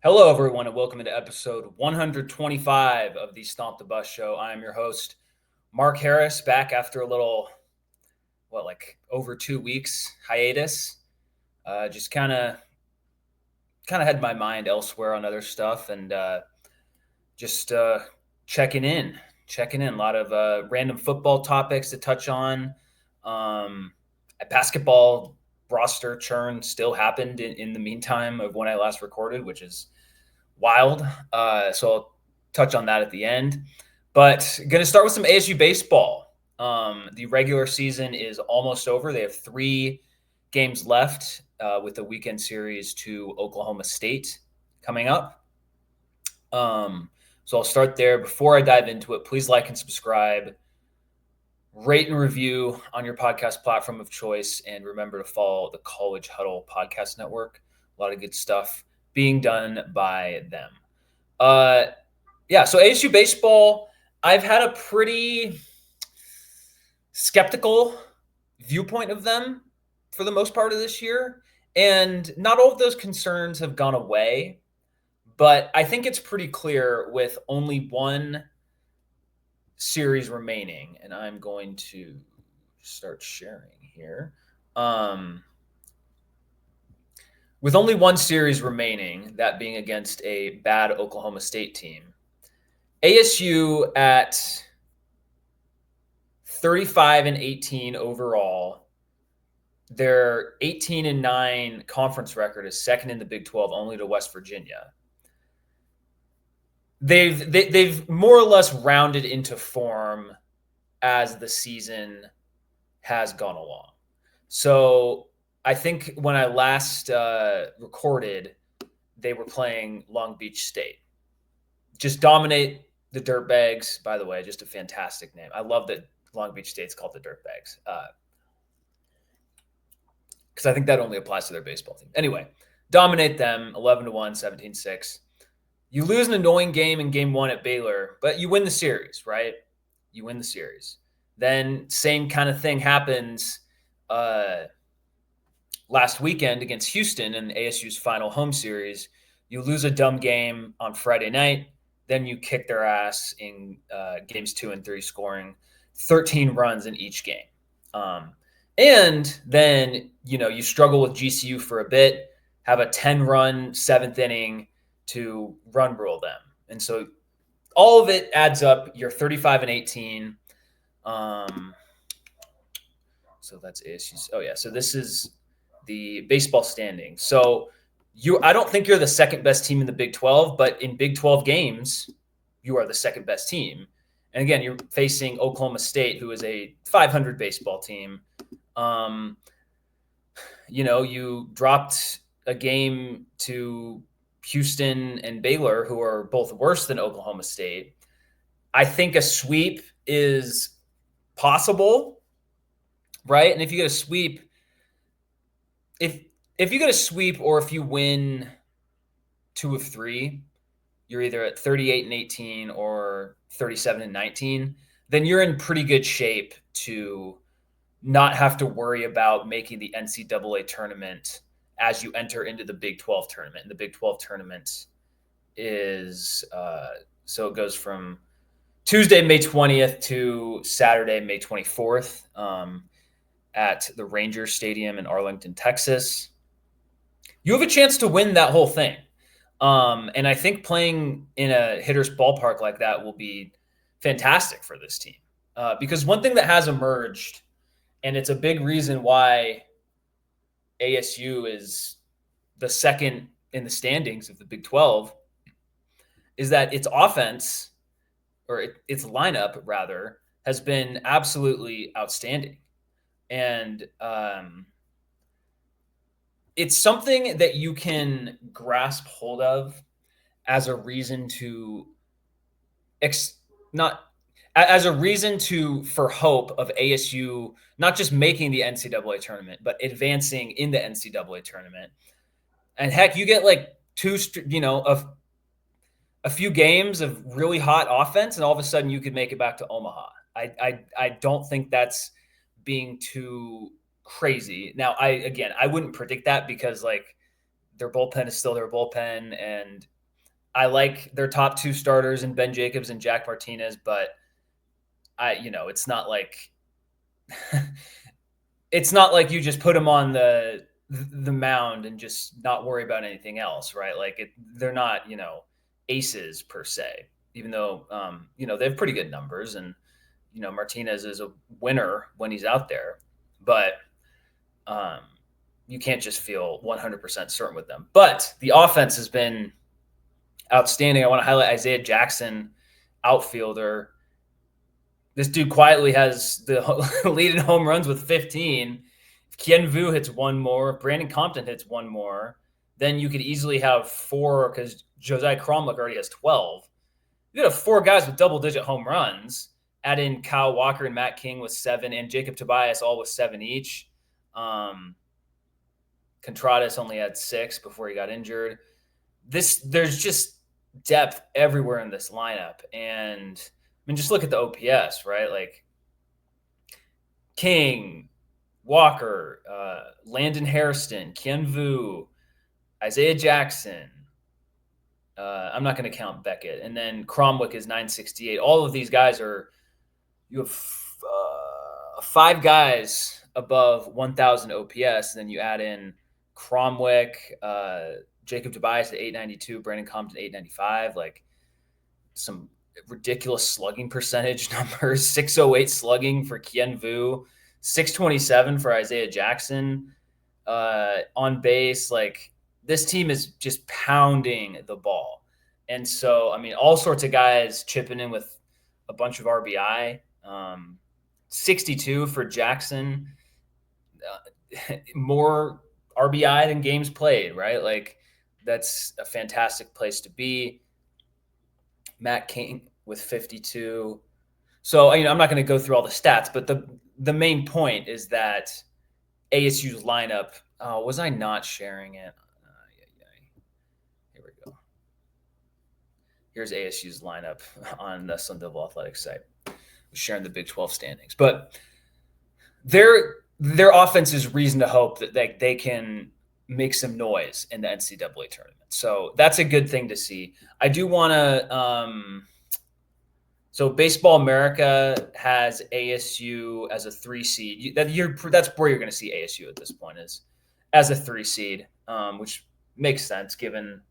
Hello, everyone, and welcome to episode 125 of the Stomp the Bus show. I am your host, Mark Harris, back after a little, over 2 weeks hiatus. Just kind of had my mind elsewhere on other stuff, and just checking in, checking in. A lot of random football topics to touch on. A basketball roster churn still happened in the meantime of when I last recorded, which is wild. So I'll touch on that at the end. But going to start with some ASU baseball. The regular season is almost over. They have 3 games left with the weekend series to Oklahoma State coming up. So I'll start there. Before I dive into it, please like and subscribe, rate and review on your podcast platform of choice, and remember to follow the College Huddle Podcast Network. A lot of good stuff being done by them. So ASU baseball, I've had a pretty skeptical viewpoint of them for the most part of this year. And not all of those concerns have gone away, but I think it's pretty clear with only one series remaining, and I'm going to start sharing here. With only one series remaining, that being against a bad Oklahoma State team, ASU at 35-18 overall, their 18-9 conference record is second in the Big 12, only to West Virginia. They've more or less rounded into form as the season has gone along. So I think when I last recorded, they were playing Long Beach State. Just dominate the Dirtbags, by the way, just a fantastic name. I love that Long Beach State's called the Dirtbags because I think that only applies to their baseball team. Anyway, dominate them 11-1, 17-6. You lose an annoying game in game 1 at Baylor, but you win the series, right? You win the series. Then same kind of thing happens last weekend against Houston in ASU's final home series. You lose a dumb game on Friday night. Then you kick their ass in games 2 and 3, scoring 13 runs in each game. And then, you struggle with GCU for a bit, have a 10-run 7th inning to run rule them. And so all of it adds up. You're 35-18. So that's ASU's. Oh, yeah. So this is the baseball standing. So I don't think you're the second best team in the Big 12, but in Big 12 games, you are the second best team. And again, you're facing Oklahoma State, who is a 500 baseball team. You dropped a game to Houston and Baylor, who are both worse than Oklahoma State. I think a sweep is possible, right? And if you get a sweep, if you get a sweep or if you win 2 of 3, you're either at 38-18 or 37-19, then you're in pretty good shape to not have to worry about making the NCAA tournament as you enter into the Big 12 tournament. And the Big 12 tournament is so it goes from Tuesday, May 20th to Saturday, May 24th at the Rangers Stadium in Arlington, Texas. You have a chance to win that whole thing. And I think playing in a hitter's ballpark like that will be fantastic for this team. Because one thing that has emerged, and it's a big reason why ASU is the second in the standings of the Big 12, is that its offense, or its lineup rather, has been absolutely outstanding. And it's something that you can grasp hold of as a reason to for hope of ASU not just making the NCAA tournament, but advancing in the NCAA tournament. And heck, you get like a few games of really hot offense, and all of a sudden you could make it back to Omaha. I don't think that's being too crazy. Now, I wouldn't predict that because their bullpen is still their bullpen, and I like their top two starters in Ben Jacobs and Jack Martinez, but it's not like it's not like you just put them on the mound and just not worry about anything else, right? Like they're not, aces per se, even though they have pretty good numbers, and Martinez is a winner when he's out there, but um, you can't just feel 100% certain with them. But the offense has been outstanding. I want to highlight Isaiah Jackson, outfielder. This dude quietly has the lead in home runs with 15. If Kien Vu hits one more, if Brandon Compton hits one more, then you could easily have 4, because Josiah Cromwell already has 12. You have 4 guys with double-digit home runs. Add in Kyle Walker and Matt King with 7, and Jacob Tobias all with 7 each. Contreras only had 6 before he got injured. There's just depth everywhere in this lineup, and just look at the OPS, right? Like King, Walker, Landon Hairston, Kien Vu, Isaiah Jackson. I'm not going to count Beckett, and then Cromwick is 968. All of these guys you have 5 guys above 1,000 OPS, and then you add in Cromwick, Jacob Tobias at 892, Brandon Compton 895, like some ridiculous slugging percentage numbers. 608 slugging for Kien Vu, 627 for Isaiah Jackson. On base, like this team is just pounding the ball. And so, all sorts of guys chipping in with a bunch of RBI. 62 for Jackson. More RBI than games played, right? Like that's a fantastic place to be. Matt King with 52. So, I'm not going to go through all the stats, but the main point is that ASU's lineup, was I not sharing it? Here we go. Here's ASU's lineup on the Sun Devil Athletics site. We're sharing the Big 12 standings. But their offense is reason to hope that they can make some noise in the NCAA tournament. So that's a good thing to see. I do want to so Baseball America has ASU as a 3 seed. That's where you're going to see ASU at this point, is as a 3 seed, which makes sense given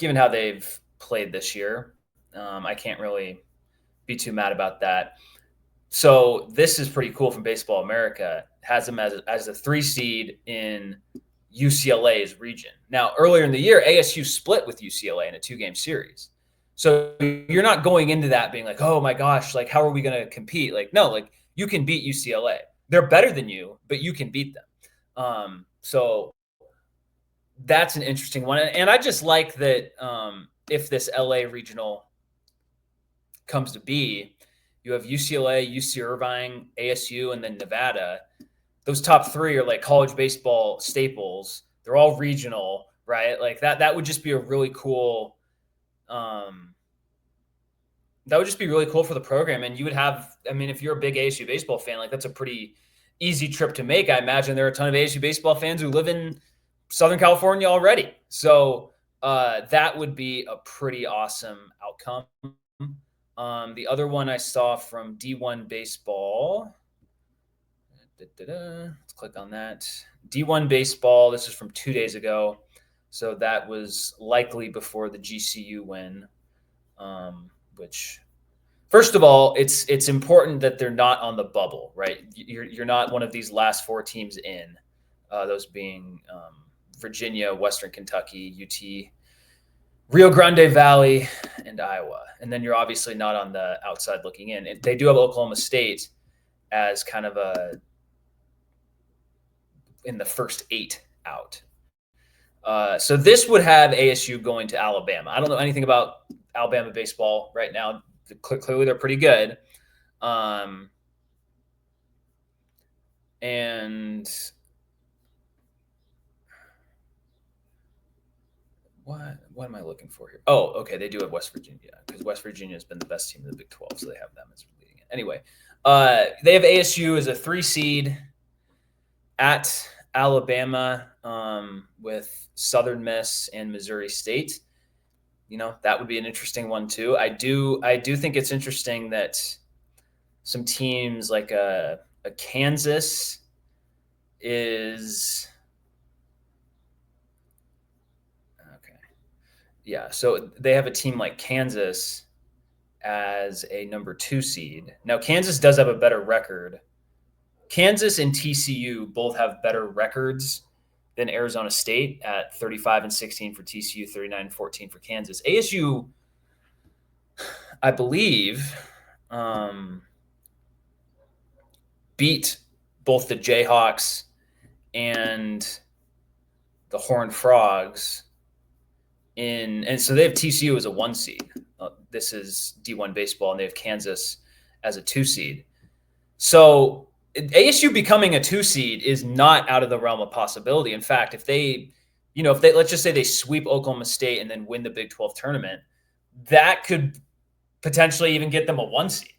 how they've played this year. I can't really be too mad about that. So this is pretty cool from Baseball America. Has them as a 3 seed in UCLA's region. Now, earlier in the year, ASU split with UCLA in a 2-game series. So you're not going into that being like, oh my gosh, like how are we going to compete? Like, no, like you can beat UCLA. They're better than you, but you can beat them. So that's an interesting one. And I just like that if this LA regional comes to be, you have UCLA, UC Irvine, ASU, and then Nevada. Those top 3 are like college baseball staples. They're all regional, right? Like that would just be a really cool that would just be really cool for the program. And you would have, if you're a big ASU baseball fan, like that's a pretty easy trip to make. I imagine there are a ton of ASU baseball fans who live in Southern California already. So that would be a pretty awesome outcome. The other one I saw from D1 Baseball. Let's click on that. D1 Baseball. This is from 2 days ago. So that was likely before the GCU win, which, first of all, it's important that they're not on the bubble, right? You're not one of these last 4 teams in, those being Virginia, Western Kentucky, UT, Rio Grande Valley, and Iowa. And then you're obviously not on the outside looking in. They do have Oklahoma State as kind of in the first 8 out. So this would have ASU going to Alabama. I don't know anything about Alabama baseball right now. Clearly, they're pretty good. And what am I looking for here? Oh, okay. They do have West Virginia, because West Virginia has been the best team in the Big 12, so they have them as leading it. Anyway, they have ASU as a 3 seed at Alabama with Southern Miss and Missouri State. That would be an interesting one too. I do think it's interesting that some teams like a Kansas is okay. Yeah, so they have a team like Kansas as a number 2 seed. Now Kansas does have a better record. Kansas and TCU both have better records than Arizona State at 35-16 for TCU, 39-14 for Kansas. ASU, I believe, um, beat both the Jayhawks and the Horned Frogs and so they have TCU as a 1 seed. This is D1 baseball, and they have Kansas as a 2 seed. So ASU becoming a 2 seed is not out of the realm of possibility. In fact, if they let's just say they sweep Oklahoma State and then win the Big 12 tournament, that could potentially even get them a 1 seed.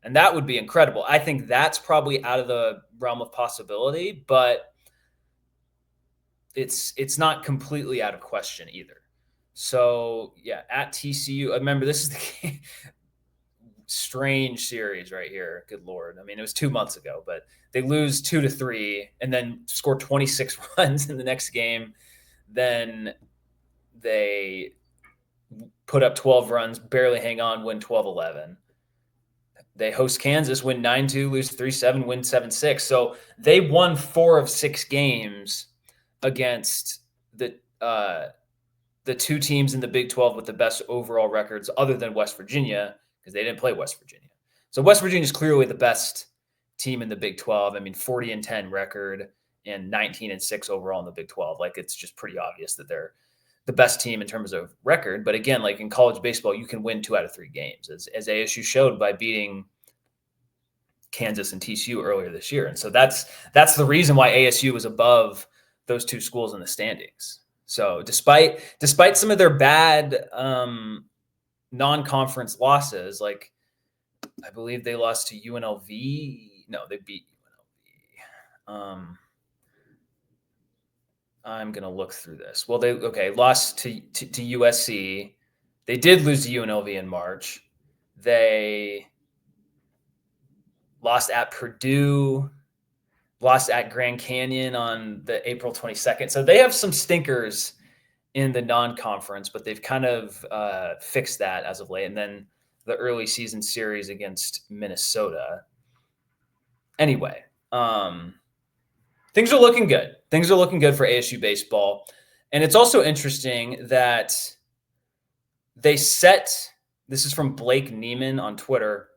And that would be incredible. I think that's probably out of the realm of possibility, but it's not completely out of question either. So yeah, at TCU, remember this is the strange series right here. Good Lord. I mean, it was 2 months ago, but they lose 2-3 and then score 26 runs in the next game. Then they put up 12 runs, barely hang on, win 12-11. They host Kansas, win 9-2, lose 3-7, win 7-6. So they won 4 of 6 games against the 2 teams in the Big 12 with the best overall records other than West Virginia, because they didn't play West Virginia. So West Virginia is clearly the best team in the Big 12. I mean, 40-10 record and 19-6 overall in the Big 12. Like, it's just pretty obvious that they're the best team in terms of record. But again, like in college baseball, you can win 2 out of 3 games, as ASU showed by beating Kansas and TCU earlier this year. And so that's the reason why ASU was above those 2 schools in the standings. So despite some of their bad non-conference losses, like I believe they lost to UNLV. No, they beat UNLV. I'm gonna look through this. Well, they lost to USC. They did lose to UNLV in March. They lost at Purdue, lost at Grand Canyon on the April 22nd. So they have some stinkers in the non-conference, but they've kind of fixed that as of late. And then the early season series against Minnesota. Anyway, things are looking good. Things are looking good for ASU baseball. And it's also interesting that they set, this is from Blake Neiman on Twitter.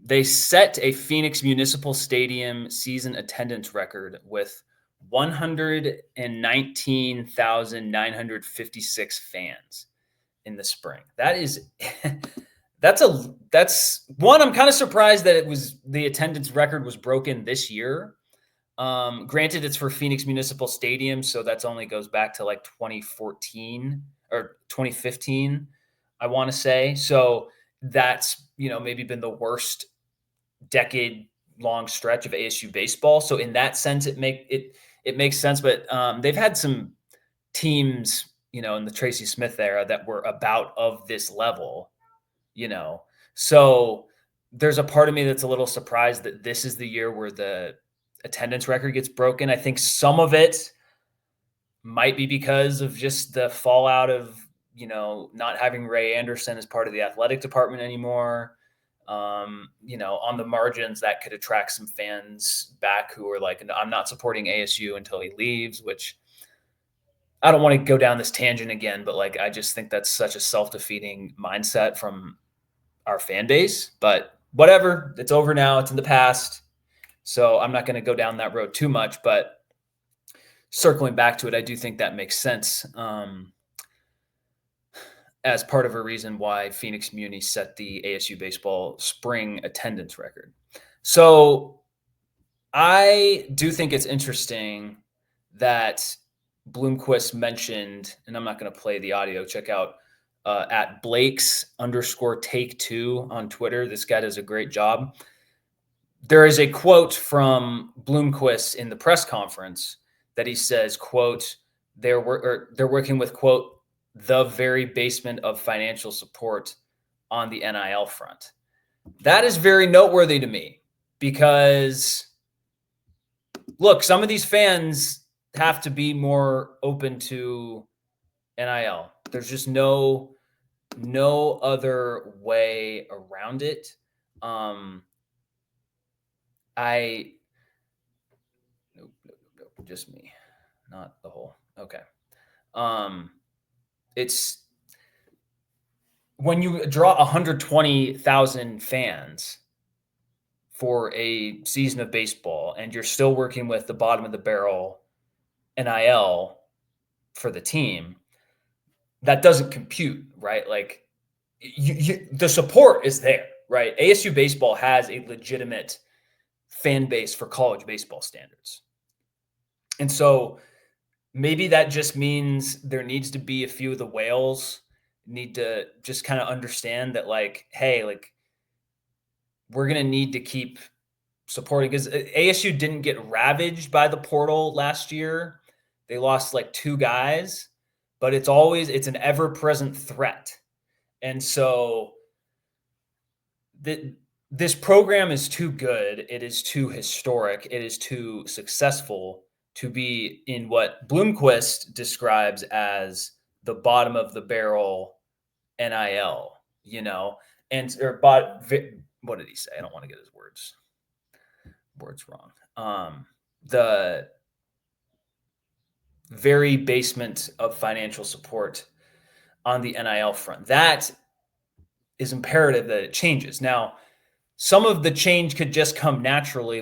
They set a Phoenix Municipal Stadium season attendance record with 119,956 fans in the spring. That is, that's one. I'm kind of surprised that the attendance record was broken this year. Granted, it's for Phoenix Municipal Stadium, so that's only goes back to like 2014 or 2015, I want to say. So that's, maybe been the worst decade-long stretch of ASU baseball. So in that sense, it makes sense. But they've had some teams, in the Tracy Smith era that were about of this level, So there's a part of me that's a little surprised that this is the year where the attendance record gets broken. I think some of it might be because of just the fallout of, not having Ray Anderson as part of the athletic department anymore. On the margins, that could attract some fans back who are like, I'm not supporting ASU until he leaves, which I don't want to go down this tangent again, but like, I just think that's such a self-defeating mindset from our fan base. But whatever, it's over now. It's in the past. So I'm not going to go down that road too much, but circling back to it, I do think that makes sense. As part of a reason why Phoenix Muni set the ASU baseball spring attendance record. So I do think it's interesting that Bloomquist mentioned, and I'm not going to play the audio, check out at Blake's _take2 on Twitter. This guy does a great job. there is a quote from Bloomquist in the press conference that he says, quote, they're working with, quote, the very basement of financial support on the NIL front. That is very noteworthy to me because, look, some of these fans have to be more open to NIL. There's just no other way around it. Nope, just me, not the whole. Okay. It's when you draw 120,000 fans for a season of baseball and you're still working with the bottom of the barrel NIL for the team, that doesn't compute, right? Like the support is there, right? ASU baseball has a legitimate fan base for college baseball standards. And so maybe that just means there needs to be a few of the whales need to just kind of understand that, like, hey, like, we're going to need to keep supporting, because ASU didn't get ravaged by the portal last year. They lost like 2 guys, but it's an ever-present threat. And so this program is too good. It is too historic. It is too successful to be in what Bloomquist describes as the bottom of the barrel NIL, what did he say? I don't want to get his words wrong. The very basement of financial support on the NIL front. That is imperative that it changes. Now, some of the change could just come naturally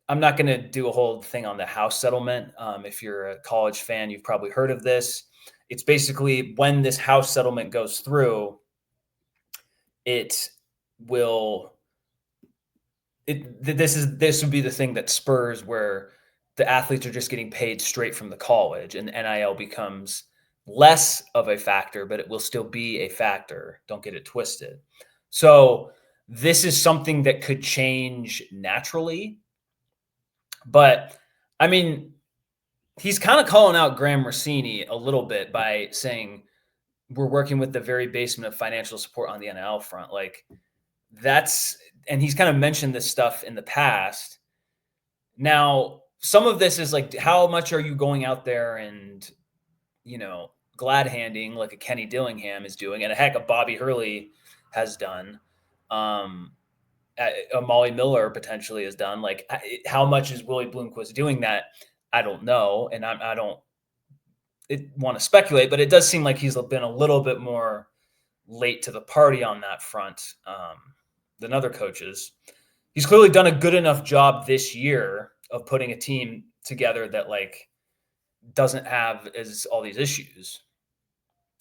I'm not going to do a whole thing on the house settlement. If you're a college fan, you've probably heard of this. It's basically when this house settlement goes through, this would be the thing that spurs where the athletes are just getting paid straight from the college, and NIL becomes less of a factor, but it will still be a factor. Don't get it twisted. So this is something that could change naturally. But I mean, he's kind of calling out Graham Rossini a little bit by saying we're working with the very basement of financial support on the NIL front. Like, and he's kind of mentioned this stuff in the past. Now, some of this is like, how much are you going out there and, glad handing like a Kenny Dillingham is doing, and a heck of Bobby Hurley has done. Molly Miller potentially has done. Like, how much is Willie Bloomquist doing that? I don't know, and I don't want to speculate, but it does seem like he's been a little bit more late to the party on that front than other coaches. He's clearly done a good enough job this year of putting a team together that like doesn't have all these issues,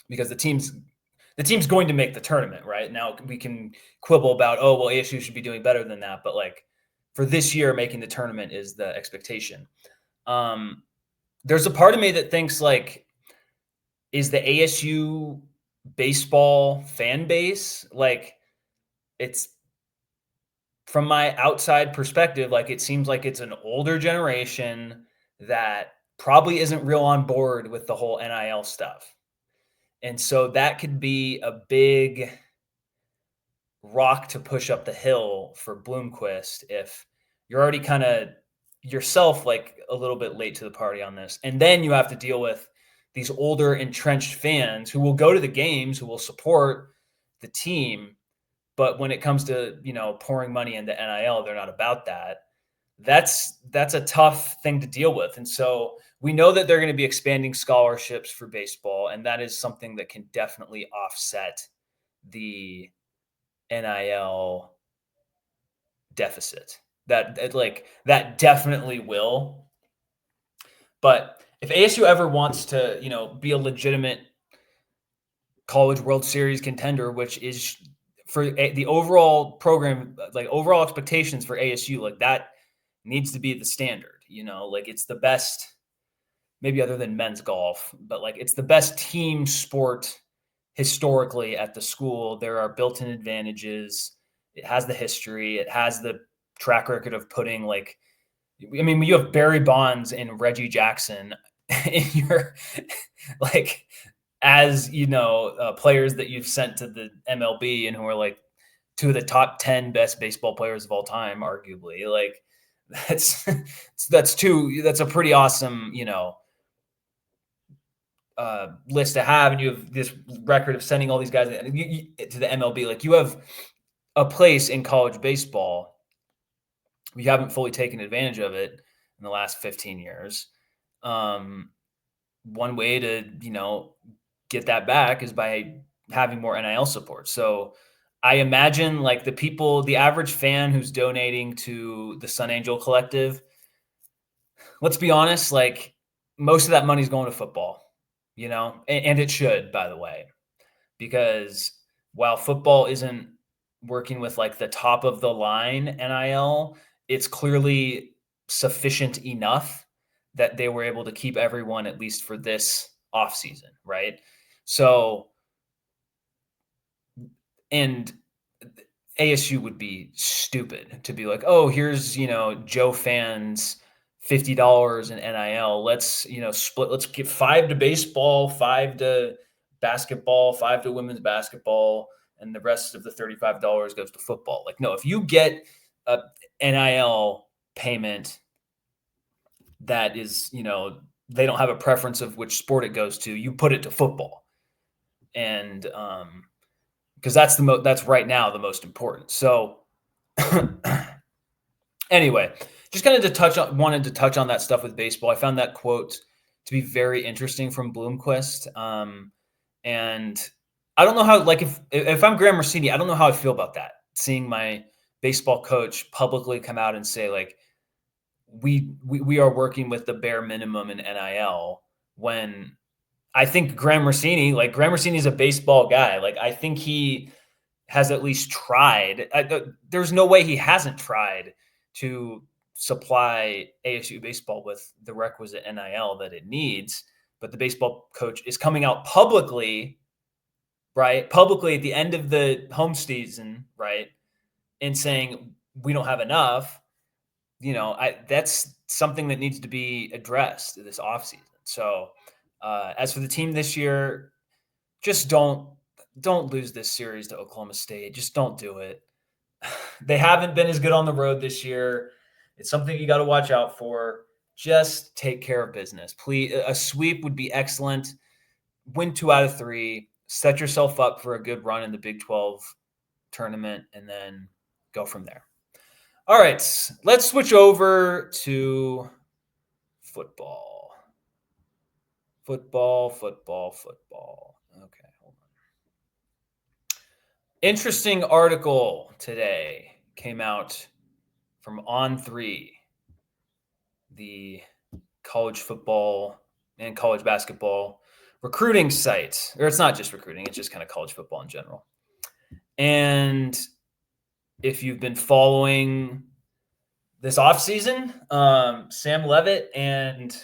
because the team's going to make the tournament. Right now, we can quibble about, oh, well, ASU should be doing better than that, but like for this year, making the tournament is the expectation. There's a part of me that thinks, like, is the ASU baseball fan base, like, it's, from my outside perspective, like, it seems like it's an older generation that probably isn't real on board with the whole NIL stuff. And so that could be a big rock to push up the hill for Bloomquist if you're already kind of yourself like a little bit late to the party on this. And then you have to deal with these older entrenched fans who will go to the games, who will support the team. But when it comes to, pouring money into NIL, they're not about that. That's a tough thing to deal with. And so we know that they're going to be expanding scholarships for baseball, and that is something that can definitely offset the NIL deficit. That definitely will. But if ASU ever wants to, be a legitimate College World Series contender, which is for the overall program, like overall expectations for ASU, like that needs to be the standard. Like it's the best, maybe other than men's golf, but like it's the best team sport historically at the school. There are built-in advantages. It has the history. It has the track record of putting like, I mean, you have Barry Bonds and Reggie Jackson in your like as players that you've sent to the MLB and who are like two of the top 10 best baseball players of all time, arguably. Like that's that's a pretty awesome, list to have. And you have this record of sending all these guys to the MLB. Like you have a place in college baseball. We haven't fully taken advantage of it in the last 15 years. One way to, get that back is by having more NIL support. So I imagine like the average fan who's donating to the Sun Angel Collective, let's be honest, like most of that money is going to football, and it should, by the way, because while football isn't working with like the top of the line NIL, it's clearly sufficient enough that they were able to keep everyone at least for this offseason, right? So, and ASU would be stupid to be like, oh, here's, Joe fans $50 in NIL. Let's, split, let's give 5 to baseball, 5 to basketball, 5 to women's basketball, and the rest of the $35 goes to football. Like, no, if you get a NIL payment that is, they don't have a preference of which sport it goes to, you put it to football. And because that's right now the most important. So anyway, just kind of wanted to touch on that stuff with baseball. I found that quote to be very interesting from Bloomquist. And I don't know how, like, if I'm Graham Rossini, I don't know how I feel about that. Seeing my baseball coach publicly come out and say, like, we are working with the bare minimum in NIL, when I think Graham Rossini is a baseball guy. Like, I think he has at least tried. There's no way he hasn't tried to supply ASU baseball with the requisite NIL that it needs. But the baseball coach is coming out publicly at the end of the home season, right, and saying we don't have enough. That's something that needs to be addressed this offseason. So as for the team this year, just don't lose this series to Oklahoma State. Just don't do it. They haven't been as good on the road this year. It's something you got to watch out for. Just take care of business. Please, a sweep would be excellent. Win 2 out of 3. Set yourself up for a good run in the Big 12 tournament, and then go from there. All right, let's switch over to football. Football. Okay, hold on. Interesting article today came out from On3, the college football and college basketball recruiting site. Or it's not just recruiting, it's just kind of college football in general. And if you've been following this offseason, Sam Leavitt and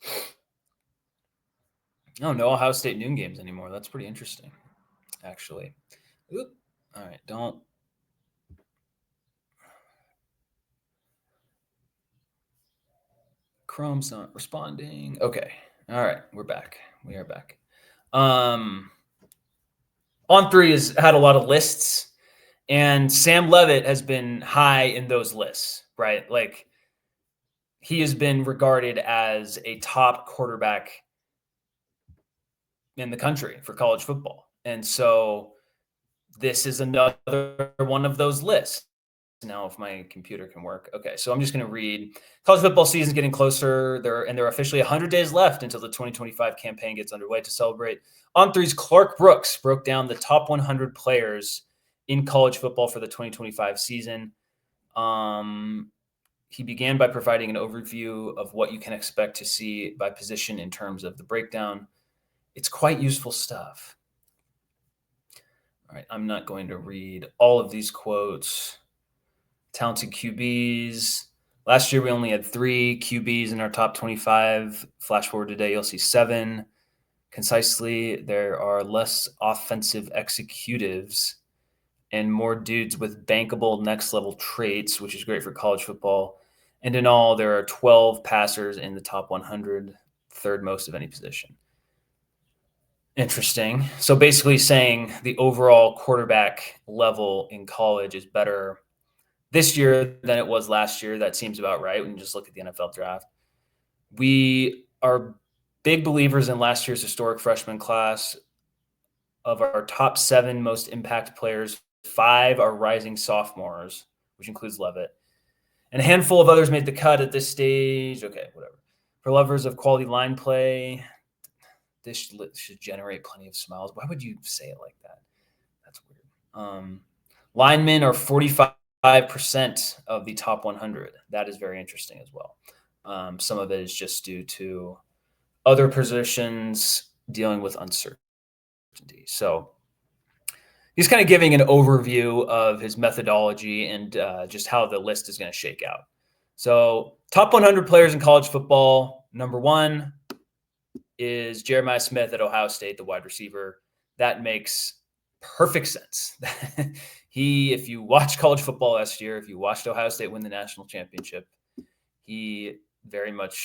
I don't know Ohio State noon games anymore. That's pretty interesting, actually. Oop. All right, don't. Chrome's not responding. Okay. All right, we're back. We are back. On3 has had a lot of lists, and Sam Leavitt has been high in those lists, right? Like, he has been regarded as a top quarterback in the country for college football. And so this is another one of those lists. Now, if my computer can work. Okay, so I'm just going to read. College football season is getting closer. There are officially 100 days left until the 2025 campaign gets underway. To celebrate, On3's Clark Brooks broke down the top 100 players in college football for the 2025 season. He began by providing an overview of what you can expect to see by position in terms of the breakdown. It's quite useful stuff. All right, I'm not going to read all of these quotes. Talented QBs. Last year, we only had 3 QBs in our top 25. Flash forward today, you'll see 7. Concisely, there are less offensive executives and more dudes with bankable next level traits, which is great for college football. And in all, there are 12 passers in the top 100, third most of any position. Interesting. So basically saying the overall quarterback level in college is better this year than it was last year. That seems about right when you just look at the NFL draft. We are big believers in last year's historic freshman class. Of our top 7 most impacted players, 5 are rising sophomores, which includes Levitt. And a handful of others made the cut at this stage. Okay, whatever. For lovers of quality line play, this should generate plenty of smiles. Why would you say it like that? That's weird. Linemen are 45% of the top 100. That is very interesting as well. Some of it is just due to other positions dealing with uncertainty. So he's kind of giving an overview of his methodology and just how the list is going to shake out. So top 100 players in college football. Number 1 is Jeremiah Smith at Ohio State, the wide receiver. That makes perfect sense. If you watched college football last year, if you watched Ohio State win the national championship, he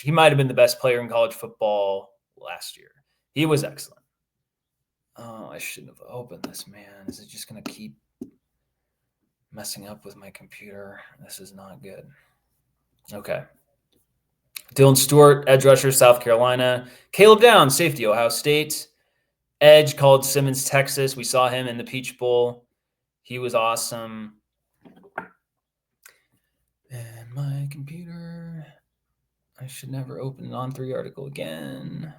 might have been the best player in college football last year. He was excellent. Oh, I shouldn't have opened this, man. Is it just going to keep messing up with my computer? This is not good. Okay. Dylan Stewart, edge rusher, South Carolina. Caleb Downs, safety, Ohio State. Edge called Simmons, Texas. We saw him in the Peach Bowl. He was awesome. And my computer, I should never open an On3 article again.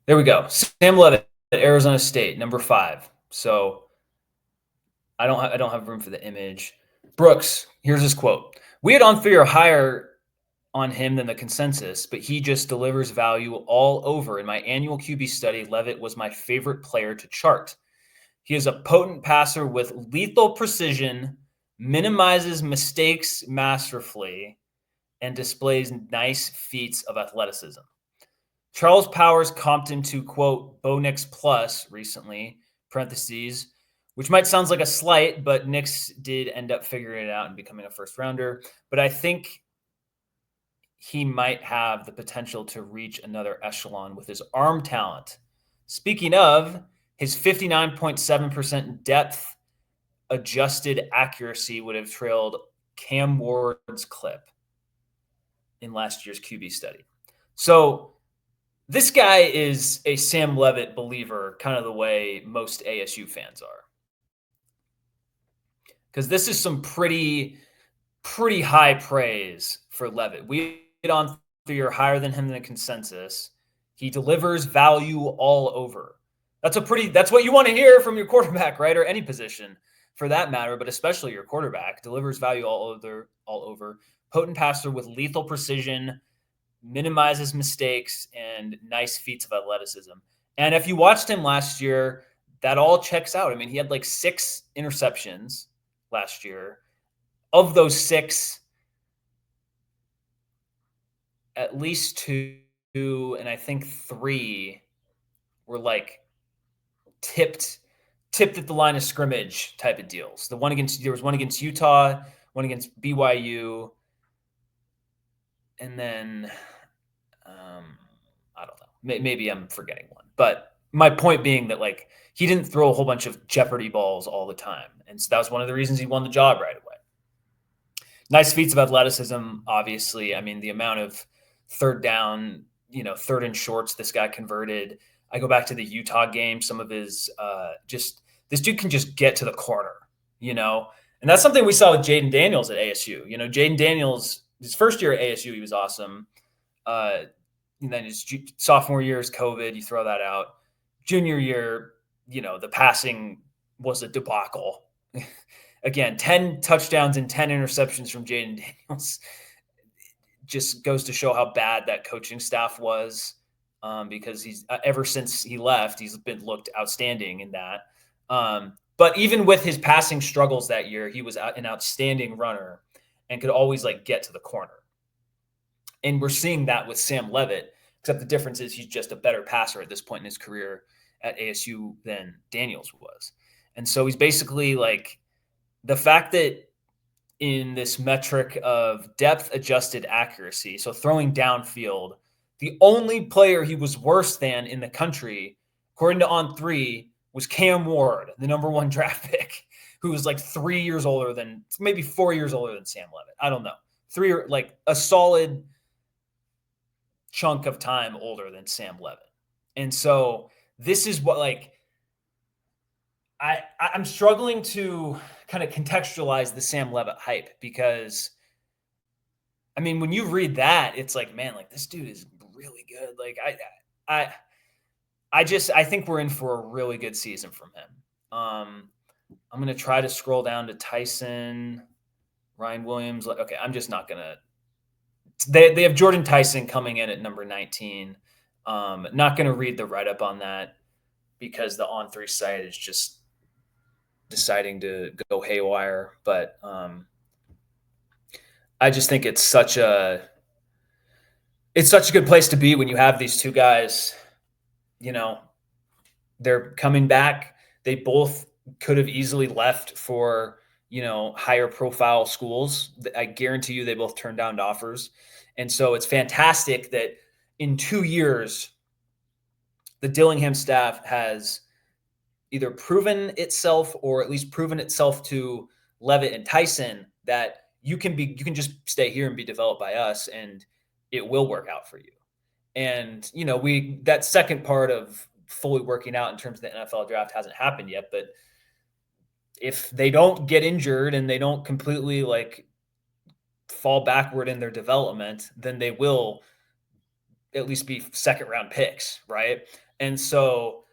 There we go. Sam Levitt at Arizona State, number 5. So I don't have room for the image. Brooks, here's his quote. We had On3 higher on him than the consensus, but he just delivers value all over. In my annual QB study, Levitt was my favorite player to chart. He is a potent passer with lethal precision, minimizes mistakes masterfully, and displays nice feats of athleticism. Charles Powers comped him to, quote, Bo Nix plus recently, parentheses, which might sound like a slight, but Nix did end up figuring it out and becoming a first rounder. But I think he might have the potential to reach another echelon with his arm talent. Speaking of, his 59.7% depth adjusted accuracy would have trailed Cam Ward's clip in last year's QB study. So this guy is a Sam Levitt believer, kind of the way most ASU fans are. Because this is some pretty high praise for Levitt. We get on 3 or higher than him in the consensus. He delivers value all over. That's what you want to hear from your quarterback, right? Or any position for that matter, but especially your quarterback. Delivers value all over. Potent passer with lethal precision, minimizes mistakes, and nice feats of athleticism. And if you watched him last year, that all checks out. I mean, he had like 6 interceptions last year. Of those 6, at least 2, and I think 3 were like tipped at the line of scrimmage type of deals. There was one against Utah, one against BYU, and then I don't know. Maybe I'm forgetting one. But my point being that like he didn't throw a whole bunch of Jeopardy balls all the time. And so that was one of the reasons he won the job right away. Nice feats of athleticism, obviously. I mean, the amount of third down, third and shorts this guy converted. I go back to the Utah game. Some of his this dude can just get to the corner, and that's something we saw with Jaden Daniels at ASU. Jaden Daniels, his first year at ASU, he was awesome. And then his sophomore year is COVID. You throw that out. Junior year, the passing was a debacle. Again, 10 touchdowns and 10 interceptions from Jaden Daniels just goes to show how bad that coaching staff was, because he's ever since he left, he's been looked outstanding in that. But even with his passing struggles that year, he was an outstanding runner and could always get to the corner. And we're seeing that with Sam Levitt. except the difference is he's just a better passer at this point in his career at ASU than Daniels was. And so he's basically like the fact that in this metric of depth adjusted accuracy, so throwing downfield, the only player he was worse than in the country, according to On3, was Cam Ward, the number 1 draft pick, who was like 3 years older than, maybe 4 years older than Sam Levitt. I don't know. 3 or like a solid chunk of time older than Sam Levitt. And so this is what like I'm struggling to kind of contextualize the Sam Levitt hype because I mean when you read that it's like man like this dude is really good. Like I think we're in for a really good season from him. I'm going to try to scroll down to Tyson, Ryan Williams. Okay, I'm just not going to. They have Jordan Tyson coming in at number 19. Not going to read the write-up on that because the On3 site is just deciding to go haywire. But I just think it's such a good place to be when you have these two guys. You know, they're coming back. They both could have easily left for higher profile schools. I guarantee you they both turned down offers. And so it's fantastic that in 2 years, the Dillingham staff has either proven itself or at least proven itself to Levitt and Tyson that you can just stay here and be developed by us and it will work out for you. And, that second part of fully working out in terms of the NFL draft hasn't happened yet, but if they don't get injured and they don't completely like fall backward in their development, then they will at least be second round picks. Right. And so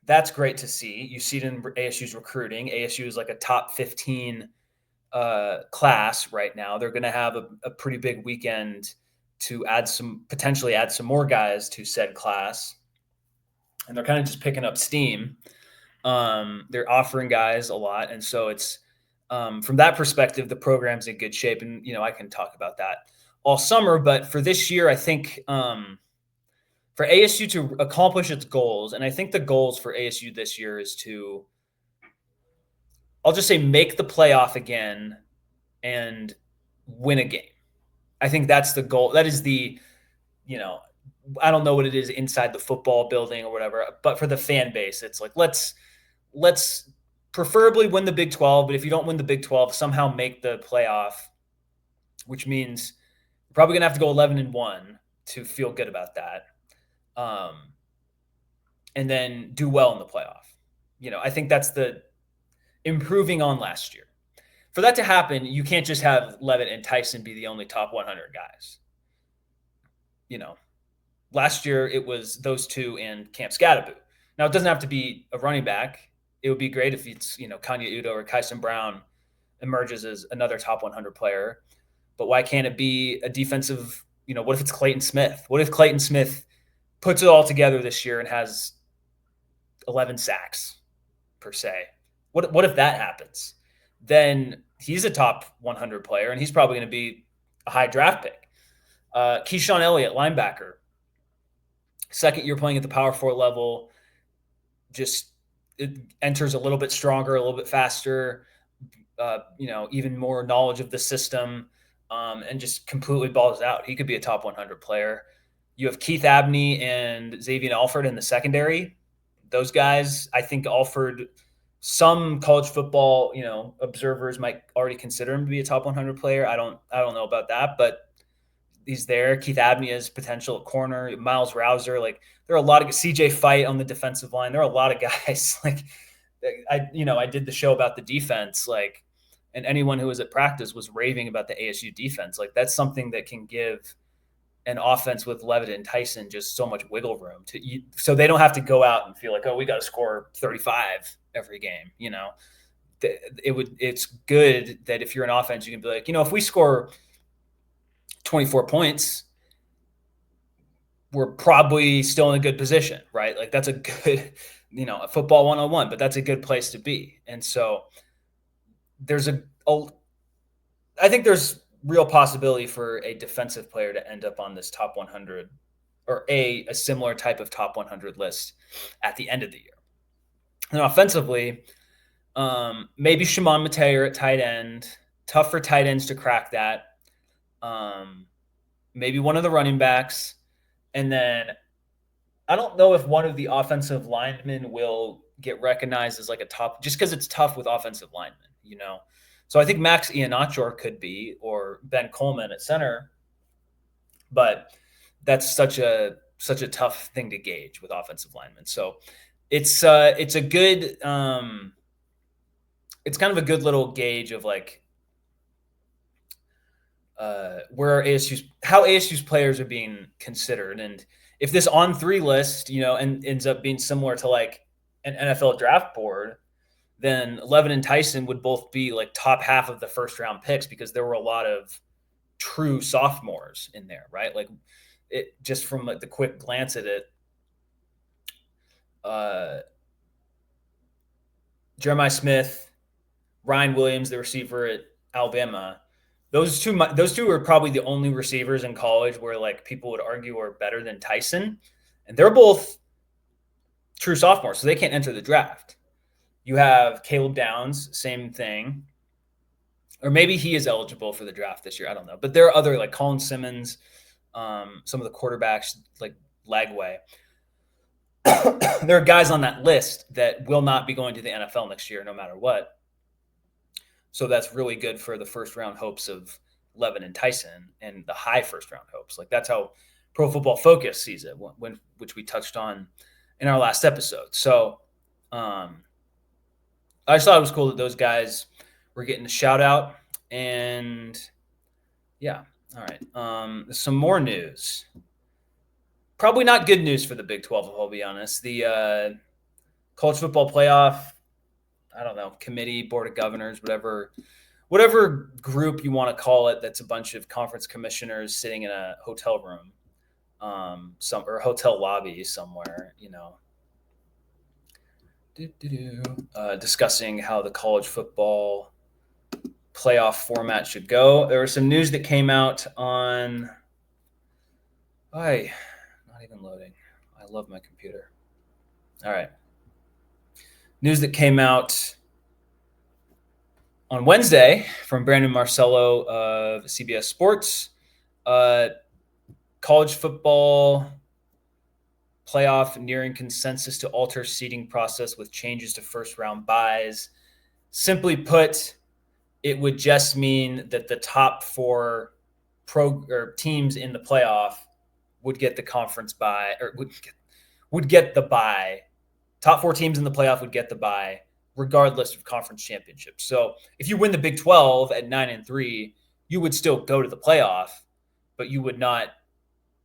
that's great to see. You see it in ASU's recruiting. ASU is like a top 15 class right now. They're going to have a pretty big weekend to potentially add some more guys to said class. And they're kind of just picking up steam. They're offering guys a lot. And so it's from that perspective, the program's in good shape. And, I can talk about that all summer. But for this year, I think for ASU to accomplish its goals, and I think the goals for ASU this year is to, I'll just say, make the playoff again and win a game. I think that's the goal. That is the, I don't know what it is inside the football building or whatever, but for the fan base, it's like, let's preferably win the Big 12, but if you don't win the Big 12, somehow make the playoff, which means you're probably going to have to go 11-1 to feel good about that. And then do well in the playoff. I think that's the improving on last year. For that to happen, you can't just have Levitt and Tyson be the only top 100 guys. Last year it was those two and Camp Scadaboo. Now it doesn't have to be a running back. It would be great if it's, Kanye Udo or Kyson Brown emerges as another top 100 player. But why can't it be a defensive, what if it's Clayton Smith? What if Clayton Smith puts it all together this year and has 11 sacks per se? What if that happens? Then he's a top 100 player and he's probably going to be a high draft pick. Keyshawn Elliott, linebacker, second year playing at the Power 4 level, just it enters a little bit stronger, a little bit faster, even more knowledge of the system, and just completely balls out. He could be a top 100 player. You have Keith Abney and Xavier Alford in the secondary. Those guys, I think Alford, some college football, observers might already consider him to be a top 100 player. I don't know about that, but he's there. Keith Abney has potential at corner. Miles Rouser, like there are a lot of CJ Fight on the defensive line. There are a lot of guys like I did the show about the defense, like, and anyone who was at practice was raving about the ASU defense. Like that's something that can give an offense with Levitt and Tyson just so much wiggle room so they don't have to go out and feel like, oh, we got to score 35 every game. It's good that if you're an offense, you can be like, if we score 24 points, we're probably still in a good position, right? Like that's a good, a football 101, but that's a good place to be. And so I think there's real possibility for a defensive player to end up on this top 100 or a similar type of top 100 list at the end of the year. And offensively, maybe Shimon Mateer at tight end. Tough for tight ends to crack that. Maybe one of the running backs. And then I don't know if one of the offensive linemen will get recognized as like a top, just because it's tough with offensive linemen, you know? So I think Max Ianachor could be, or Ben Coleman at center, but that's such a tough thing to gauge with offensive linemen. So it's a good it's kind of a good little gauge of like where how ASU's players are being considered. And if this on 3 list, and ends up being similar to like an NFL draft board, then Levin and Tyson would both be like top half of the first round picks, because there were a lot of true sophomores in there, right? Like, it just from like the quick glance at it, Jeremiah Smith, Ryan Williams, the receiver at Alabama, those two are probably the only receivers in college where like people would argue are better than Tyson, and they're both true sophomores, so they can't enter the draft. You have Caleb Downs, same thing, or maybe he is eligible for the draft this year. I don't know, but there are other like Colin Simmons, some of the quarterbacks like Lagway. There are guys on that list that will not be going to the NFL next year, no matter what. So that's really good for the first round hopes of Levin and Tyson, and the high first round hopes. Like, that's how Pro Football Focus sees it, which we touched on in our last episode. So I just thought it was cool that those guys were getting a shout out. And yeah, all right. Some more news. Probably not good news for the Big 12, if I'll be honest. The college football playoff, I don't know, committee, board of governors, whatever group you want to call it, that's a bunch of conference commissioners sitting in a hotel room, or hotel lobby somewhere, discussing how the college football playoff format should go. There was some news that came out on. Not even loading. I love my computer. All right. News that came out on Wednesday from Brandon Marcello of CBS Sports. College football playoff nearing consensus to alter seeding process with changes to first round buys. Simply put, it would just mean that the top 4 teams in the playoff would get the conference bye, or would get the bye. Top 4 teams in the playoff would get the bye, regardless of conference championships. So if you win the Big 12 at 9-3, you would still go to the playoff, but you would not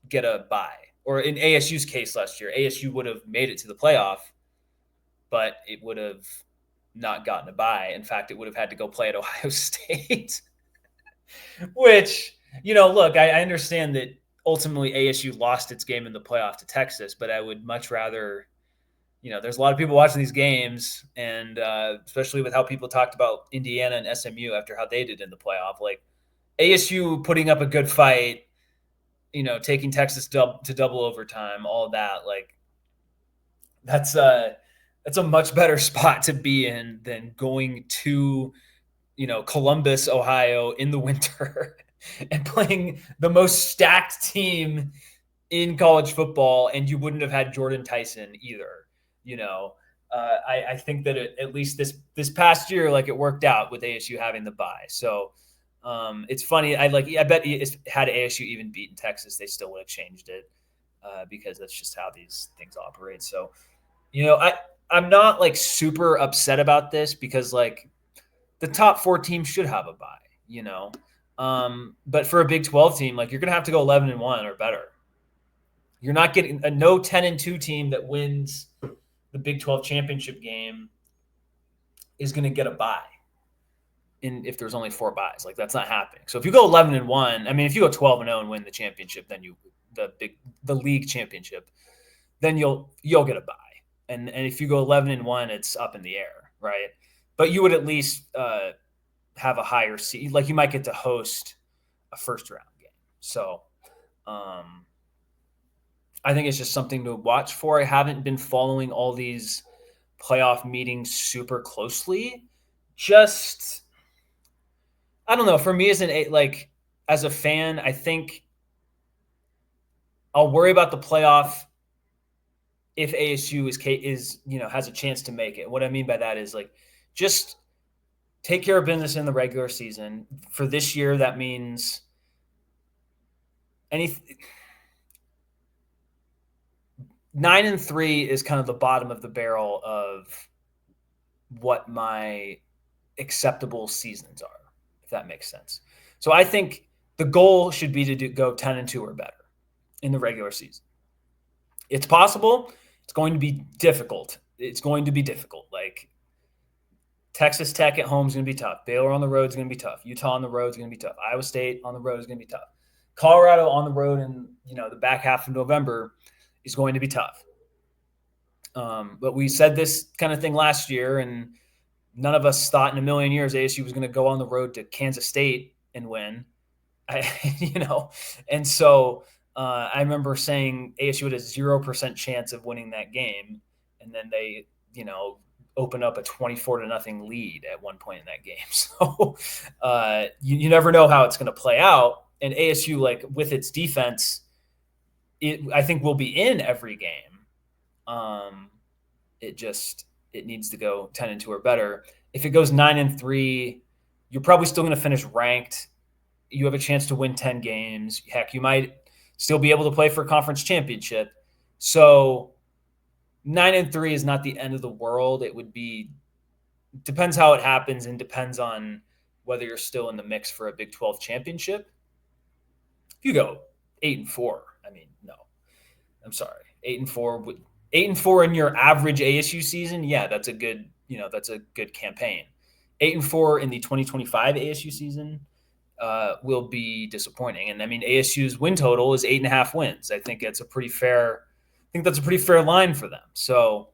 get a bye. Or in ASU's case last year, ASU would have made it to the playoff, but it would have not gotten a bye. In fact, it would have had to go play at Ohio State, which, look, I understand that ultimately ASU lost its game in the playoff to Texas, but I would much rather, there's a lot of people watching these games, and especially with how people talked about Indiana and SMU after how they did in the playoff, like ASU putting up a good fight, taking Texas to double overtime, all of that, like that's a much better spot to be in than going to, Columbus, Ohio in the winter and playing the most stacked team in college football, and you wouldn't have had Jordan Tyson either. I think that at least this past year, like, it worked out with ASU having the bye. So it's funny. I bet had ASU even beaten Texas, they still would have changed it because that's just how these things operate. So, I'm not like super upset about this, because like the top 4 teams should have a bye, but for a Big 12 team, like, you're going to have to go 11-1 or better. You're not getting a no 10-2 team that wins the Big 12 championship game is going to get a bye. If there's only 4 buys, like, that's not happening. So if you go 11-1, I mean, if you go 12-0 and win the championship, then the league championship, then you'll get a bye. And if you go 11-1, it's up in the air, right? But you would at least have a higher seed. Like, you might get to host a first round game. So I think it's just something to watch for. I haven't been following all these playoff meetings super closely. Just I don't know. For me as as a fan, I think I'll worry about the playoff if ASU is has a chance to make it. What I mean by that is just take care of business in the regular season. For this year, that means any 9-3 is kind of the bottom of the barrel of what my acceptable seasons are, if that makes sense. So I think the goal should be to go 10-2 or better in the regular season. It's possible. It's going to be difficult. It's going to be difficult. Like Texas Tech at home is going to be tough. Baylor on the road is going to be tough. Utah on the road is going to be tough. Iowa State on the road is going to be tough. Colorado on the road in the back half of November is going to be tough. But we said this kind of thing last year, and none of us thought in a million years ASU was going to go on the road to Kansas State and win. And so I remember saying ASU had a 0% chance of winning that game, and then they, open up a 24-0 lead at one point in that game. So you never know how it's going to play out. And ASU, with its defense, I think will be in every game. It needs to go 10-2 or better. If it goes 9-3, you're probably still going to finish ranked. You have a chance to win 10 games. Heck, you might still be able to play for a conference championship. So 9-3 is not the end of the world. It would be, depends how it happens and depends on whether you're still in the mix for a Big 12 championship. If you go 8-4, no, I'm sorry. 8-4 in your average ASU season. Yeah, that's a good campaign. 8-4 in the 2025 ASU season will be disappointing. And ASU's win total is 8.5 wins. I think that's a pretty fair line for them. So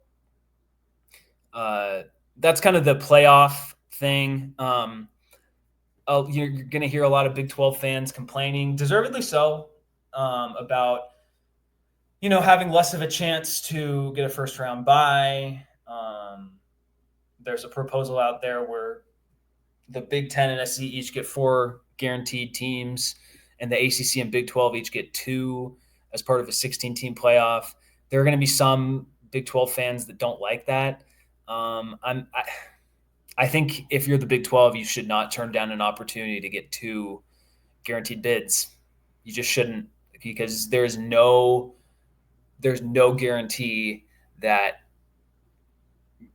that's kind of the playoff thing. You're going to hear a lot of Big 12 fans complaining, deservedly so, about having less of a chance to get a first round bye. There's a proposal out there where the Big 10 and SEC each get 4 guaranteed teams, and the ACC and Big 12 each get 2 as part of a 16-team playoff. There are going to be some Big 12 fans that don't like that. I think if you're the Big 12, you should not turn down an opportunity to get 2 guaranteed bids. You just shouldn't, because there's no guarantee that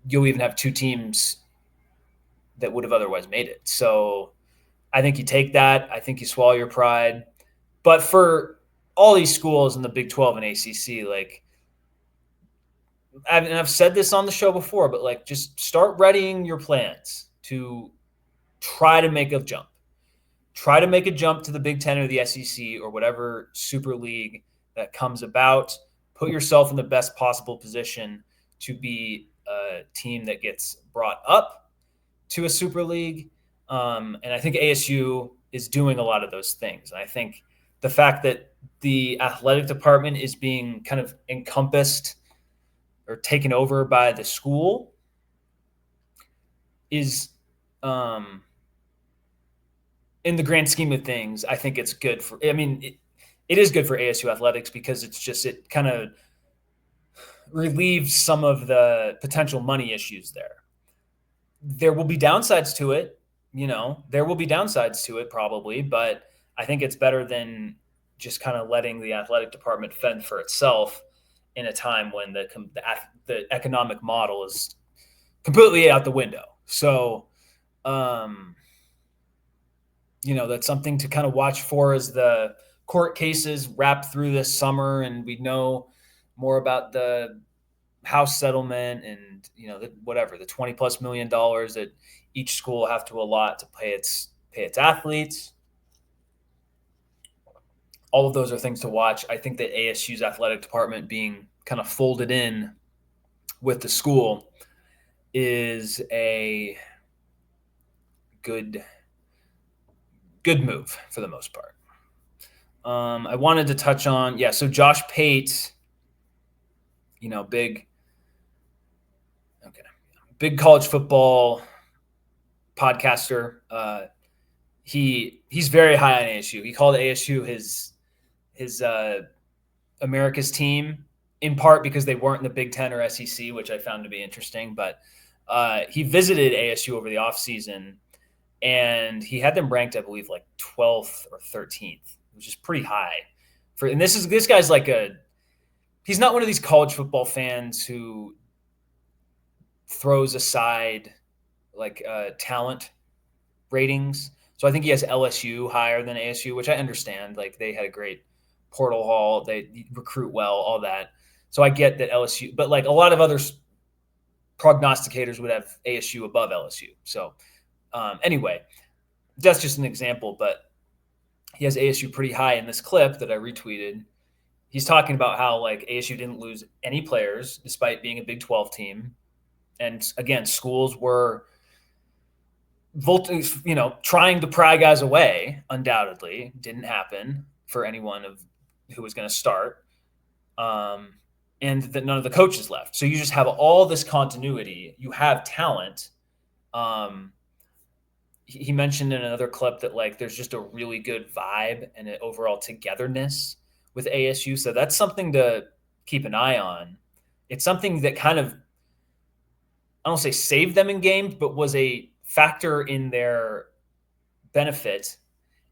you'll even have 2 teams that would have otherwise made it. So I think you take that. I think you swallow your pride. But for all these schools in the Big 12 and ACC, I've said this on the show before, but just start readying your plans to try to make a jump. Try to make a jump to the Big 10 or the SEC or whatever super league that comes about. Put yourself in the best possible position to be a team that gets brought up to a super league. And I think ASU is doing a lot of those things. And I think the fact that the athletic department is being kind of encompassed or taken over by the school is, in the grand scheme of things, I think it's good for, it is good for ASU athletics because it kind of relieves some of the potential money issues there. There will be downsides to it, probably, but I think it's better than just kind of letting the athletic department fend for itself in a time when the economic model is completely out the window. So, that's something to kind of watch for as the court cases wrap through this summer and we know more about the House settlement and, the $20+ million that each school have to allot to pay its athletes. All of those are things to watch. I think that ASU's athletic department being kind of folded in with the school is a good move for the most part. I wanted to touch on, so Josh Pate big, okay, big college football podcaster. He's very high on ASU. He called ASU his America's team, in part because they weren't in the Big Ten or SEC, which I found to be interesting. But he visited ASU over the offseason, and he had them ranked, I believe, like 12th or 13th, which is pretty high. And this guy's like he's not one of these college football fans who throws aside like talent ratings. So I think he has LSU higher than ASU, which I understand. Like they had a great portal haul, they recruit well, all that. So I get that LSU, but like a lot of other prognosticators would have ASU above LSU. So anyway, that's just an example, but he has ASU pretty high in this clip that I retweeted. He's talking about how like ASU didn't lose any players despite being a Big 12 team. And again, schools were trying to pry guys away. Undoubtedly didn't happen for anyone who was going to start. And that none of the coaches left. So you just have all this continuity. You have talent. He mentioned in another clip that like there's just a really good vibe and an overall togetherness with ASU. So that's something to keep an eye on. It's something that kind of, I don't say saved them in games, but was a factor in their benefit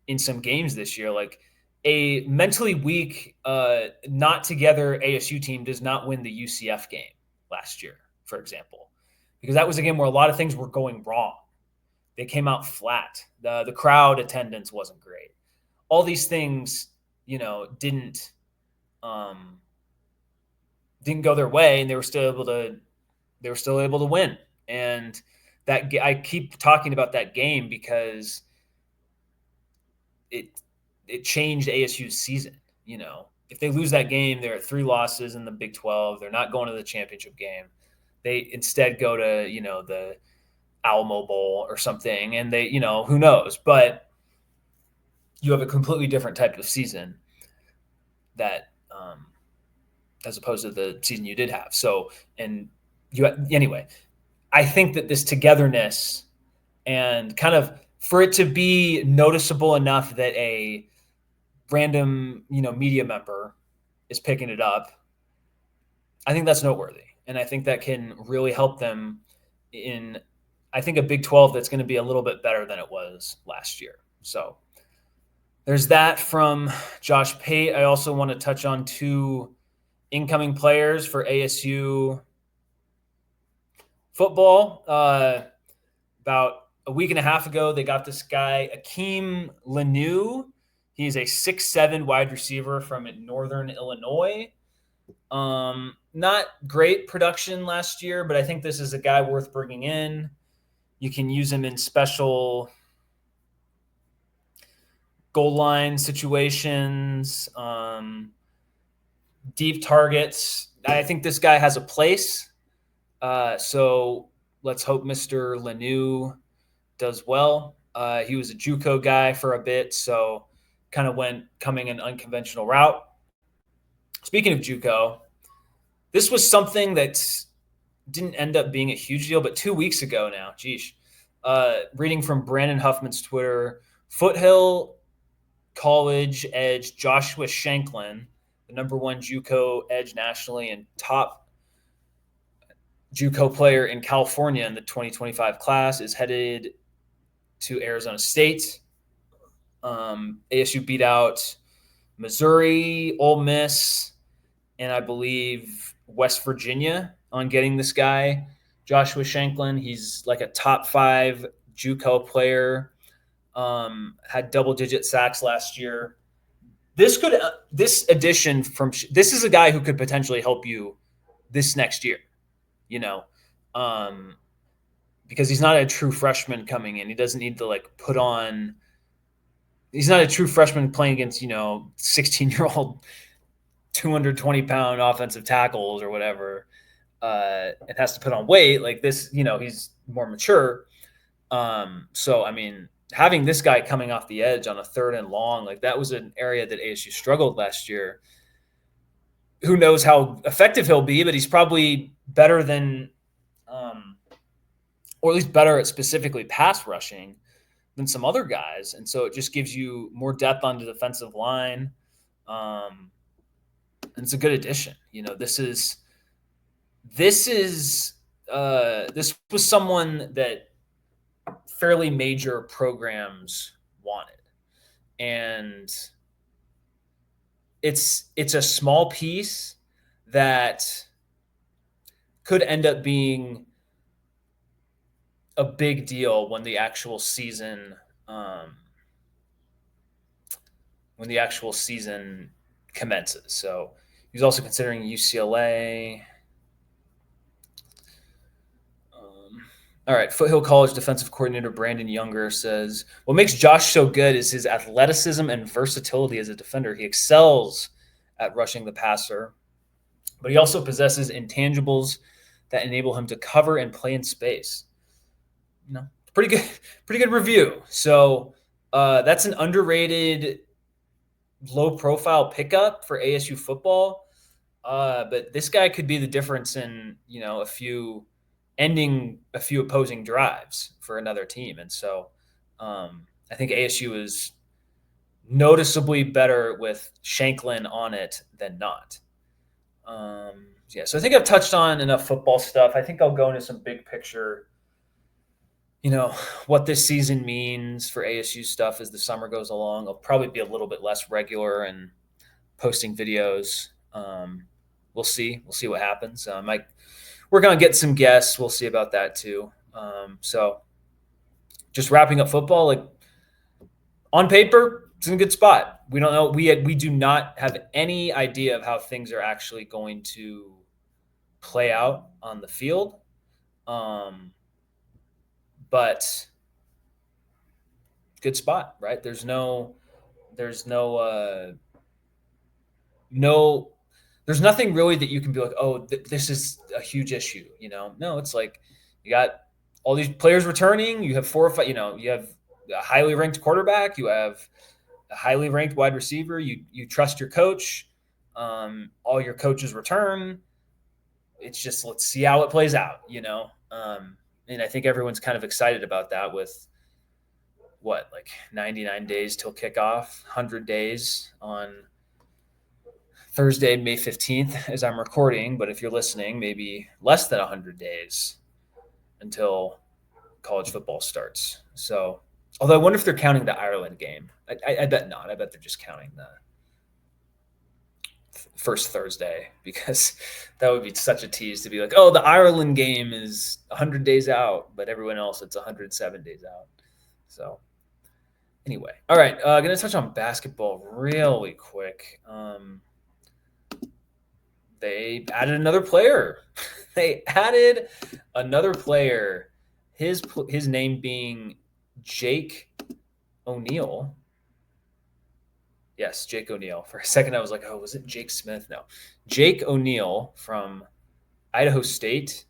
in some games this year. Like a mentally weak, not together ASU team does not win the UCF game last year, for example, because that was a game where a lot of things were going wrong. They came out flat. The crowd attendance wasn't great. All these things, didn't go their way, and they were still able to win. And that I keep talking about that game because it changed ASU's season. If they lose that game, they're at 3 losses in the Big 12. They're not going to the championship game. They instead go to the Alamo Bowl or something, and they who knows, but you have a completely different type of season that as opposed to the season you did have. So, anyway, I think that this togetherness and kind of for it to be noticeable enough that a random media member is picking it up, I think that's noteworthy, and I think that can really help them in I think a Big 12 that's going to be a little bit better than it was last year. So there's that from Josh Pate. I also want to touch on 2 incoming players for ASU football. About a week and a half ago, they got this guy, Akeem Lanu. He's a 6'7" wide receiver from Northern Illinois. Not great production last year, but I think this is a guy worth bringing in. You can use him in special goal line situations, deep targets. I think this guy has a place. So let's hope Mr. Lanu does well. He was a JUCO guy for a bit, so kind of went coming an unconventional route. Speaking of JUCO, this was something that didn't end up being a huge deal, but 2 weeks ago now, reading from Brandon Huffman's Twitter, Foothill College edge Joshua Shanklin, the number 1 JUCO edge nationally and top JUCO player in California in the 2025 class, is headed to Arizona State. ASU beat out Missouri, Ole Miss, and I believe West Virginia on getting this guy, Joshua Shanklin. He's like a top 5 JUCO player. Had double-digit sacks last year. This is a guy who could potentially help you this next year, because he's not a true freshman coming in. He doesn't need to like put on. He's not a true freshman playing against 16-year-old 220-pound offensive tackles or whatever. It has to put on weight like this. He's more mature. So I mean, having this guy coming off the edge on a 3rd and long, like that was an area that ASU struggled last year. who knows how effective he'll be, but he's probably better than, or at least better at specifically pass rushing than some other guys. And so it just gives you more depth on the defensive line. And it's a good addition. This was someone that fairly major programs wanted. And it's a small piece that could end up being a big deal when the actual season commences. So he's also considering UCLA. All right, Foothill College defensive coordinator Brandon Younger says, what makes Josh so good is his athleticism and versatility as a defender. He excels at rushing the passer, but he also possesses intangibles that enable him to cover and play in space. Pretty good review. So that's an underrated, low-profile pickup for ASU football. But this guy could be the difference in ending a few opposing drives for another team. And so I think ASU is noticeably better with Shanklin on it than not. So I think I've touched on enough football stuff. I think I'll go into some big picture, what this season means for ASU stuff as the summer goes along. I'll probably be a little bit less regular and posting videos. We'll see. We'll see what happens. We're going to get some guests. We'll see about that too. So just wrapping up football, like on paper, it's in a good spot. We don't know. We do not have any idea of how things are actually going to play out on the field. But good spot, right? There's nothing really that you can be like, oh, this is a huge issue. No, it's like you got all these players returning. You have 4 or 5. You have a highly ranked quarterback. You have a highly ranked wide receiver. You trust your coach. All your coaches return. It's just, let's see how it plays out. And I think everyone's kind of excited about that with 99 days till kickoff, 100 days on Thursday, May 15th, as I'm recording. But if you're listening, maybe less than 100 days until college football starts. So, although I wonder if they're counting the Ireland game. I bet not. I bet they're just counting the first Thursday, because that would be such a tease to be like, oh, the Ireland game is 100 days out, but everyone else, it's 107 days out. So anyway, all right, going to touch on basketball really quick. They added another player. His name being Jake O'Neal. Yes, Jake O'Neal. For a second, I was like, oh, was it Jake Smith? No. Jake O'Neal from Idaho State.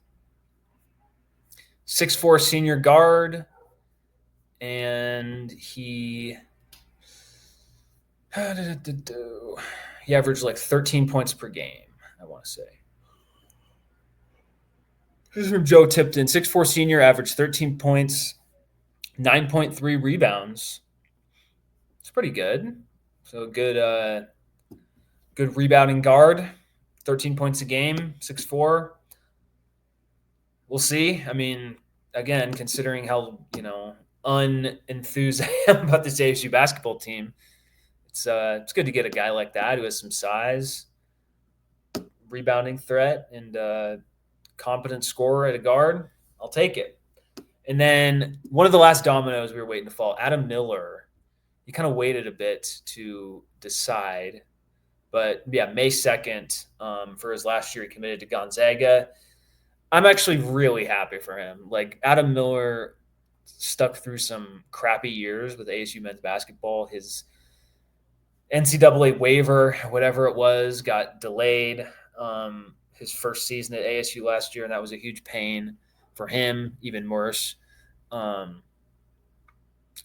6'4" senior guard. And he averaged like 13 points per game, I want to say. This is from Joe Tipton. 6'4" senior, averaged 13 points, 9.3 rebounds. It's pretty good. So good rebounding guard, 13 points a game, 6'4". We'll see. I mean, again, considering how, unenthused I am about this ASU basketball team, it's good to get a guy like that who has some size, rebounding threat, and competent scorer at a guard. I'll take it. And then one of the last dominoes we were waiting to fall, Adam Miller. He kind of waited a bit to decide. But, yeah, May 2nd, for his last year, he committed to Gonzaga. I'm actually really happy for him. Like, Adam Miller stuck through some crappy years with ASU men's basketball. His NCAA waiver, whatever it was, got delayed his first season at ASU last year, and that was a huge pain for him, even worse.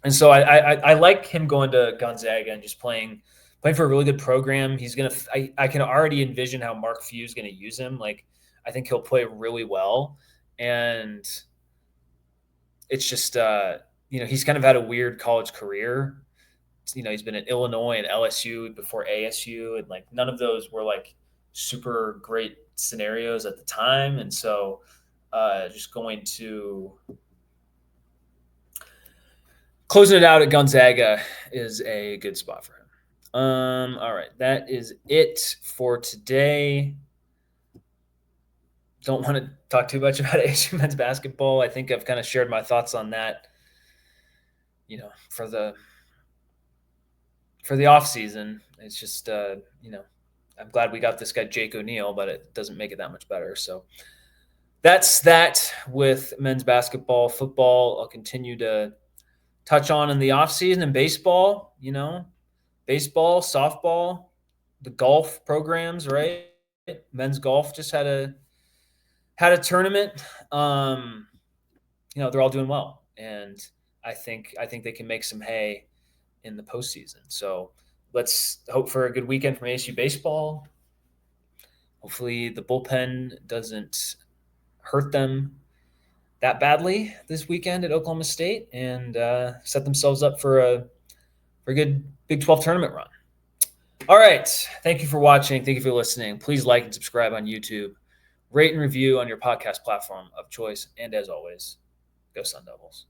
And so I like him going to Gonzaga and just playing playing for a really good program. He's going to, I can already envision how Mark Few is going to use him. Like, I think he'll play really well. And it's just, he's kind of had a weird college career. He's been at Illinois and LSU before ASU, and like none of those were like super great scenarios at the time. And so just going to closing it out at Gonzaga is a good spot for him. All right, that is it for today. Don't want to talk too much about ASU men's basketball. I think I've kind of shared my thoughts on that. For the off season, it's just I'm glad we got this guy Jake O'Neal, but it doesn't make it that much better. So that's that with men's basketball. Football, I'll continue to touch on in the off season. And baseball, baseball, softball, the golf programs, right? Men's golf just had a tournament. They're all doing well, and I think they can make some hay in the postseason. So let's hope for a good weekend from ASU baseball. Hopefully the bullpen doesn't hurt them that badly this weekend at Oklahoma State, and set themselves up for a good Big 12 tournament run. All right. Thank you for watching. Thank you for listening. Please like and subscribe on YouTube. Rate and review on your podcast platform of choice. And as always, go Sun Devils.